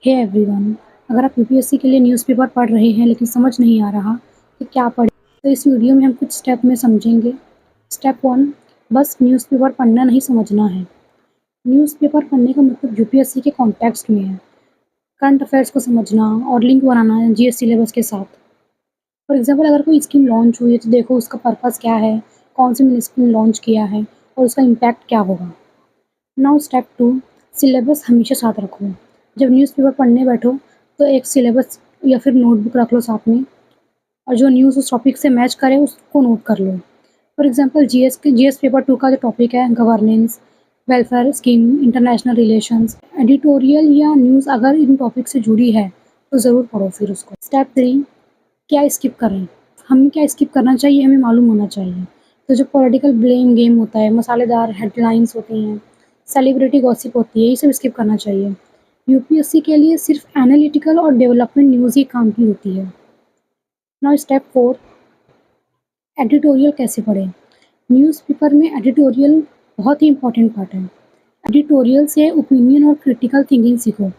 Hey everyone. अगर आप UPSC के लिए न्यूज़पेपर पढ़ रहे हैं लेकिन समझ नहीं आ रहा कि क्या पढ़ें, तो इस वीडियो में हम कुछ स्टेप में समझेंगे। स्टेप 1, बस न्यूज़पेपर पढ़ना नहीं, समझना है। न्यूज़पेपर पढ़ने का मतलब यूपीएससी के कॉन्टेक्स्ट में है। करंट अफेयर्स को समझना और लिंक बनाना है जीएस सिलेबस के साथ। फॉर एग्जाम्पल, अगर कोई स्कीम लॉन्च हुई है तो देखो उसका पर्पस क्या है, कौन सी स्कीम लॉन्च किया है और उसका इम्पैक्ट क्या होगा। नाउ स्टेप 2, सिलेबस हमेशा साथ रखो। जब न्यूज़पेपर पढ़ने बैठो तो एक सिलेबस या फिर नोटबुक रख लो साथ में, और जो न्यूज़ उस टॉपिक से मैच करे उसको नोट कर लो। फॉर एग्जांपल, जीएस पेपर 2 का जो टॉपिक है governance, welfare scheme, international relations, editorial या न्यूज़ अगर इन टॉपिक से जुड़ी है तो ज़रूर पढ़ो फिर उसको। स्टेप 3, क्या स्किप करें? हमें क्या स्किप करना चाहिए, हमें मालूम होना चाहिए। तो जो पॉलिटिकल ब्लेम गेम होता है, मसालेदार हेडलाइंस होती हैं, सेलिब्रिटी गॉसिप होती है, ये सब स्किप करना चाहिए। यूपीएससी के लिए सिर्फ एनालिटिकल और डेवलपमेंट न्यूज़ ही काम की होती है। नाउ स्टेप 4, एडिटोरियल कैसे पढ़ें? न्यूज़पेपर में एडिटोरियल बहुत ही इम्पोर्टेंट पार्ट है। एडिटोरियल से ओपिनियन और क्रिटिकल थिंकिंग सीखो।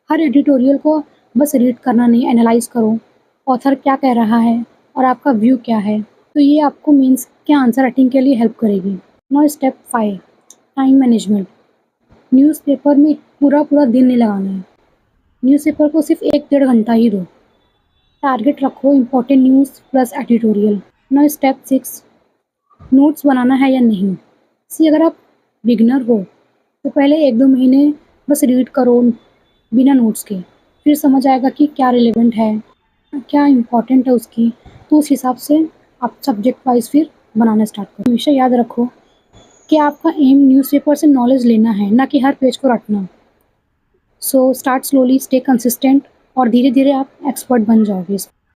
हर एडिटोरियल को बस रीड करना नहीं, एनालाइज़ करो। ऑथर क्या कह रहा है और आपका व्यू क्या है? तो ये आपको मेंस के आंसर राइटिंग के लिए हेल्प करेगी। Now step 5, time management. Newspaper में पूरा दिन नहीं लगाना है। न्यूज़पेपर को सिर्फ 1 डेढ़ घंटा ही दो। टारगेट रखो important news plus editorial. Now step 6, notes बनाना है या नहीं? सी अगर आप बिगिनर हो तो पहले 1-2 महीने बस रीड करो बिना नोट्स के, फिर समझ आएगा कि क्या रिलेवेंट है, क्या इम्पोर्टेंट है उसकी, तो उस हिसाब से आप सब्जेक्ट वाइज़ फिर बनाना स्टार्ट करो। हमेशा याद रखो कि आपका एम न्यूज़पेपर से नॉलेज लेना है, ना कि हर पेज को रटना। So start slowly, stay consistent और धीरे-धीरे आप एक्सपर्ट बन जाओगे।